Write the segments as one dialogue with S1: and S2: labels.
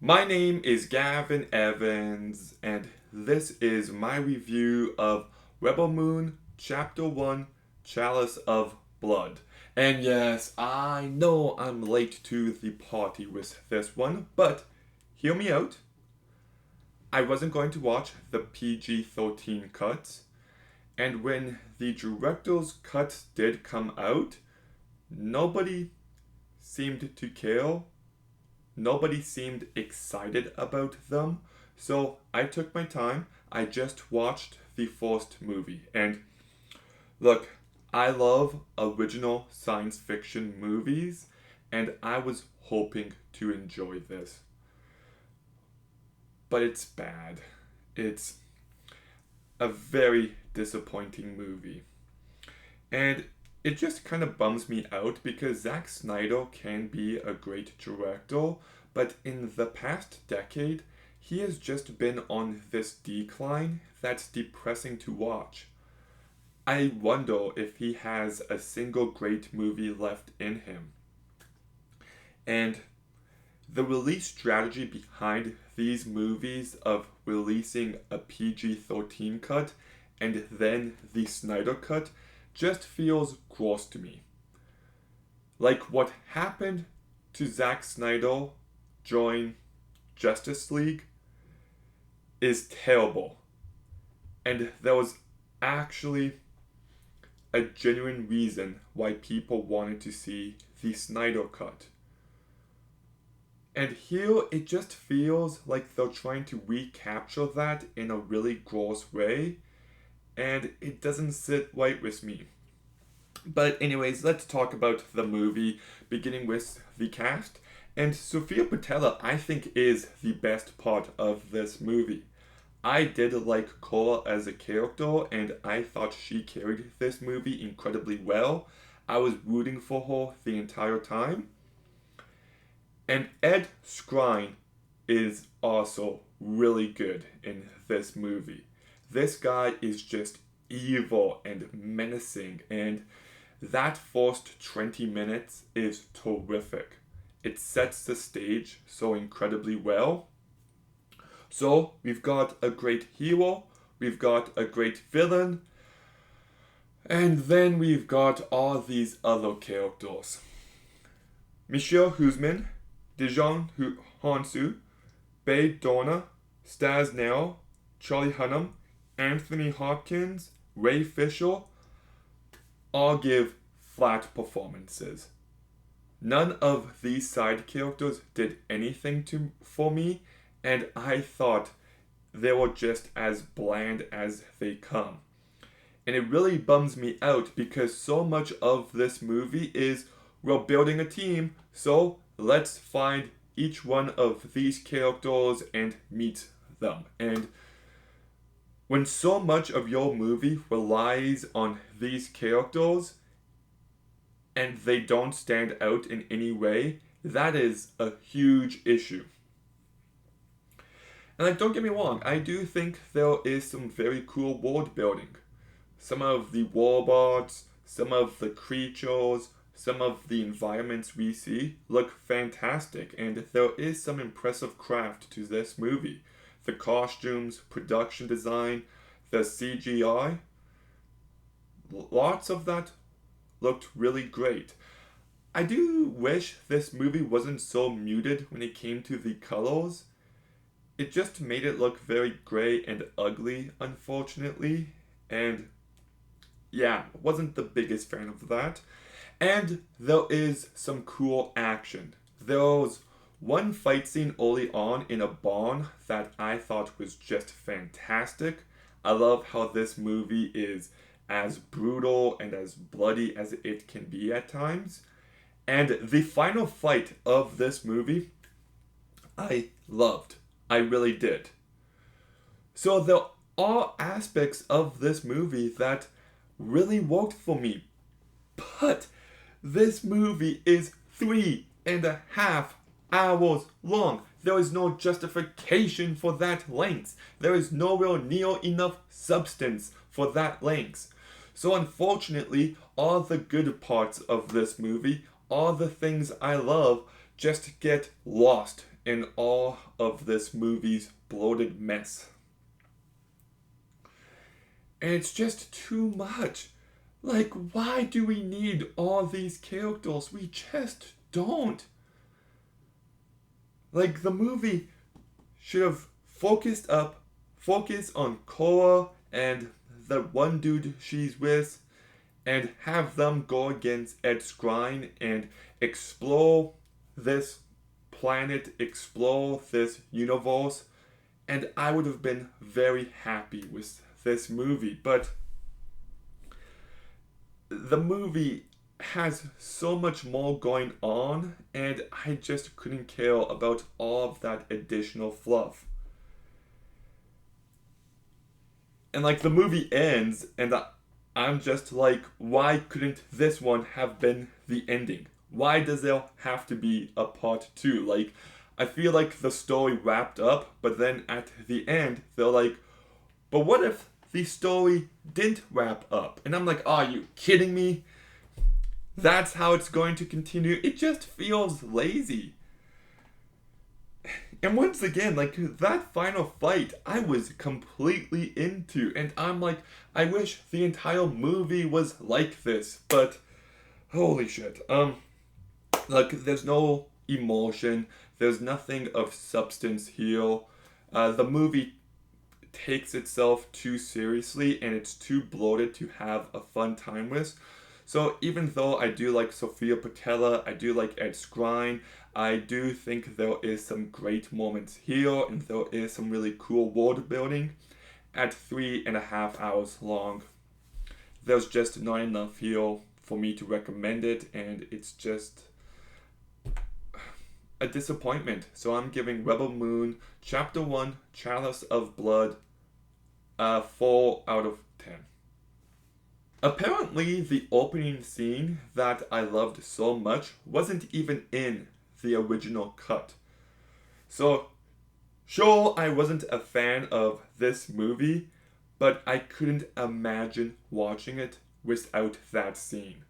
S1: My name is Gavin Evans, and this is my review of Rebel Moon Chapter 1 Chalice of Blood. And yes, I know I'm late to the party with this one, but hear me out. I wasn't going to watch the PG-13 cut, and when the director's cut did come out, nobody seemed to care. Nobody seemed excited about them. So I took my time. I just watched the first movie. And look, I love original science fiction movies, and I was hoping to enjoy this. But it's bad. It's a very disappointing movie. And it just kind of bums me out because Zack Snyder can be a great director, but in the past decade, he has just been on this decline that's depressing to watch. I wonder if he has a single great movie left in him. And the release strategy behind these movies of releasing a PG-13 cut and then the Snyder cut just feels gross to me. Like what happened to Zack Snyder during Justice League is terrible. And there was actually a genuine reason why people wanted to see the Snyder cut. And here it just feels like they're trying to recapture that in a really gross way, and it doesn't sit right with me. But anyways, let's talk about the movie, beginning with the cast. And Sophia Boutella, I think, is the best part of this movie. I did like Cora as a character, and I thought she carried this movie incredibly well. I was rooting for her the entire time. And Ed Skrein is also really good in this movie. This guy is just evil and menacing, and that first 20 minutes is terrific. It sets the stage so incredibly well. So, we've got a great hero, we've got a great villain, and then we've got all these other characters. Michelle Husman, Dijon Hansu, Bae Dorna, Stas Nell, Charlie Hunnam, Anthony Hopkins, Ray Fisher all give flat performances. None of these side characters did anything for me, and I thought they were just as bland as they come. And it really bums me out because so much of this movie is we're building a team, so let's find each one of these characters and meet them. And when so much of your movie relies on these characters and they don't stand out in any way, that is a huge issue. And like, don't get me wrong, I do think there is some very cool world building. Some of the warbots, some of the creatures, some of the environments we see look fantastic, and there is some impressive craft to this movie. The costumes, production design, the CGI, lots of that looked really great. I do wish this movie wasn't so muted when it came to the colors. It just made it look very gray and ugly, unfortunately, and yeah, wasn't the biggest fan of that. And there is some cool action. There's one fight scene early on in a barn that I thought was just fantastic. I love how this movie is as brutal and as bloody as it can be at times. And the final fight of this movie, I loved. I really did. So there are aspects of this movie that really worked for me. But this movie is 3.5 hours long. There is no justification for that length. There is nowhere near enough substance for that length. So unfortunately, all the good parts of this movie, all the things I love, just get lost in all of this movie's bloated mess. And it's just too much. Like, why do we need all these characters? We just don't. Like, the movie should have focused on Cora and the one dude she's with, and have them go against Ed Skrein and explore this planet, explore this universe, and I would have been very happy with this movie. But the movie has so much more going on, and I just couldn't care about all of that additional fluff. And like, the movie ends, and I'm just like, why couldn't this one have been the ending? Why does there have to be a part 2? Like, I feel like the story wrapped up, but then at the end, they're like, but what if the story didn't wrap up? And I'm like, are you kidding me? That's how it's going to continue? It just feels lazy. And once again, like, that final fight, I was completely into. And I'm like, I wish the entire movie was like this. But, holy shit. Like, there's no emotion. There's nothing of substance here. The movie takes itself too seriously, and it's too bloated to have a fun time with. So even though I do like Sofia Patella, I do like Ed Skrein, I do think there is some great moments here, and there is some really cool world building. At 3.5 hours long, there's just not enough here for me to recommend it, and it's just a disappointment. So I'm giving Rebel Moon Chapter 1, Chalice of Blood, 4 out of 10. Apparently, the opening scene that I loved so much wasn't even in the original cut. So, sure, I wasn't a fan of this movie, but I couldn't imagine watching it without that scene.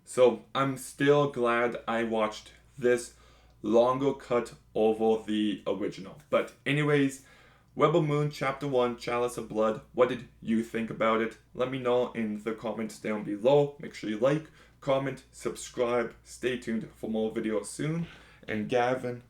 S1: So, I'm still glad I watched this longer cut over the original. But anyways, Rebel Moon Chapter 1, Chalice of Blood, what did you think about it? Let me know in the comments down below. Make sure you like, comment, subscribe. Stay tuned for more videos soon. And Gavin,